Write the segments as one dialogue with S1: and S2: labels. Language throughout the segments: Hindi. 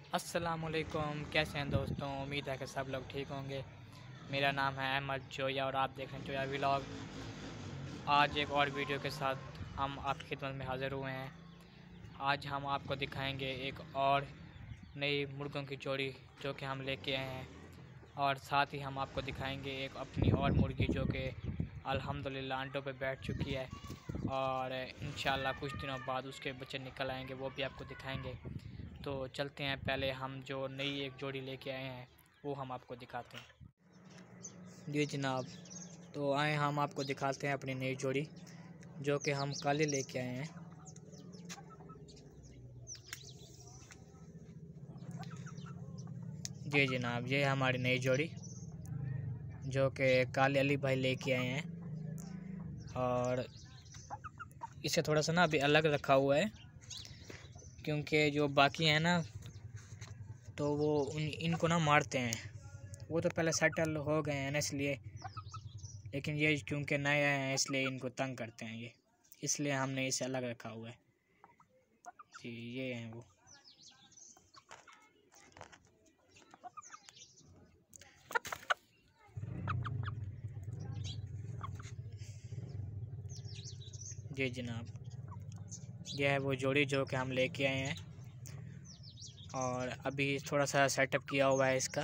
S1: अस्सलामुअलैकुम, कैसे हैं दोस्तों। उम्मीद है कि सब लोग ठीक होंगे। मेरा नाम है अहमद जोया और आप देख रहे हैं जोया व्लॉग। आज एक और वीडियो के साथ हम आपकी खिदमत में हाज़िर हुए हैं। आज हम आपको दिखाएंगे एक और नई मुर्गों की जोड़ी जो कि हम लेके आए हैं, और साथ ही हम आपको दिखाएंगे एक अपनी और मुर्गी जो कि अल्हम्दुलिल्लाह अंडों पे बैठ चुकी है, और इंशाल्लाह कुछ दिनों बाद उसके बच्चे निकल आएंगे, वो भी आपको दिखाएंगे। तो चलते हैं, पहले हम जो नई एक जोड़ी लेके आए हैं वो हम आपको दिखाते हैं। जी जनाब, तो आए हम आपको दिखाते हैं अपनी नई जोड़ी जो कि हम कल ही लेके आए हैं। जी जनाब, ये हमारी नई जोड़ी जो कि काले अली भाई लेके आए हैं, और इसे थोड़ा सा ना अभी अलग रखा हुआ है क्योंकि जो बाकी हैं ना तो वो इनको ना मारते हैं। वो तो पहले सेटल हो गए हैं ना इसलिए, लेकिन ये क्योंकि नए हैं इसलिए इनको तंग करते हैं ये, इसलिए हमने इसे अलग रखा हुआ है। जी ये हैं वो। जी जनाब, यह है वो जोड़ी जो कि हम लेके आए हैं, और अभी थोड़ा सा सेटअप किया हुआ है इसका।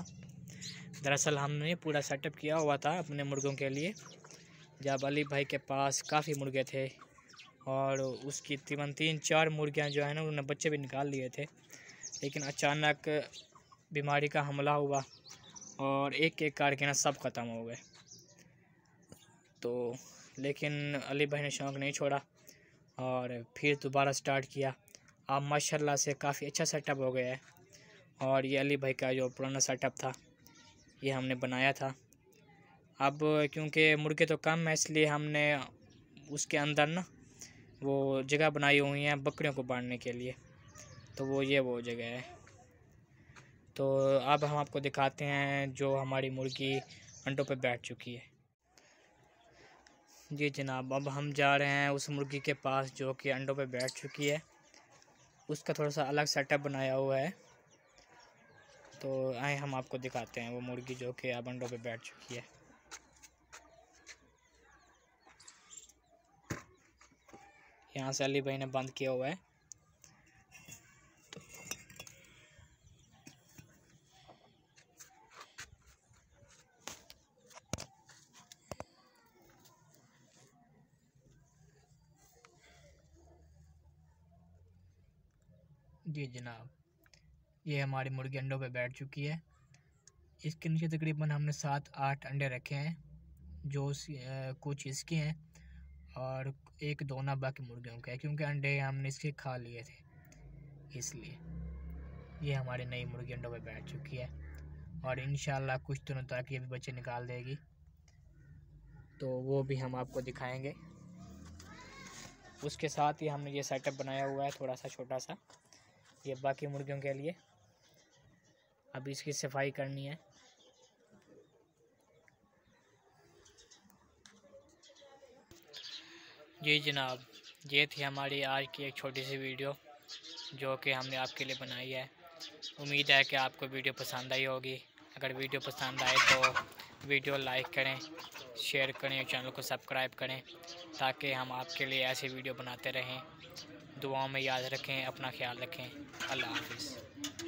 S1: दरअसल हमने पूरा सेटअप किया हुआ था अपने मुर्गों के लिए, जब अली भाई के पास काफ़ी मुर्गे थे और उसकी तकरीबन 3-4 मुर्गियाँ जो है ना उन्होंने बच्चे भी निकाल लिए थे, लेकिन अचानक बीमारी का हमला हुआ और एक एक करके ना सब ख़त्म हो गए। तो लेकिन अली भाई ने शौक़ नहीं छोड़ा और फिर दोबारा स्टार्ट किया। अब माशाल्लाह से काफ़ी अच्छा सेटअप हो गया है, और ये अली भाई का जो पुराना सेटअप था ये हमने बनाया था। अब क्योंकि मुर्गे तो कम है इसलिए हमने उसके अंदर ना वो जगह बनाई हुई है बकरियों को बांधने के लिए, तो वो जगह है। तो अब हम आपको दिखाते हैं जो हमारी मुर्गी अंडों पे बैठ चुकी है। जी जनाब, अब हम जा रहे हैं उस मुर्गी के पास जो कि अंडों पे बैठ चुकी है। उसका थोड़ा सा अलग सेटअप बनाया हुआ है, तो आए हम आपको दिखाते हैं वो मुर्गी जो कि अब अंडों पे बैठ चुकी है। यहाँ से अली भाई ने बंद किया हुआ है। जी जनाब, ये हमारी मुर्गी अंडों पे बैठ चुकी है। इसके नीचे तकरीबन हमने 7-8 अंडे रखे हैं, जो कुछ इसके हैं और एक दोना बाकी मुर्गियों का है, क्योंकि अंडे हमने इसके खा लिए थे इसलिए। ये हमारी नई मुर्गी अंडों पे बैठ चुकी है और इंशाल्लाह कुछ दिनों तक ये भी बच्चे निकाल देगी, तो वो भी हम आपको दिखाएंगे। उसके साथ ही हमने ये सेटअप बनाया हुआ है थोड़ा सा छोटा सा, ये बाकी मुर्गियों के लिए। अब इसकी सफाई करनी है। जी जनाब, ये थी हमारी आज की एक छोटी सी वीडियो जो कि हमने आपके लिए बनाई है। उम्मीद है कि आपको वीडियो पसंद आई होगी। अगर वीडियो पसंद आए तो वीडियो लाइक करें, शेयर करें और चैनल को सब्सक्राइब करें, ताकि हम आपके लिए ऐसी वीडियो बनाते रहें। दुआओं में याद रखें, अपना ख्याल रखें। अल्लाह हाफ़िज़।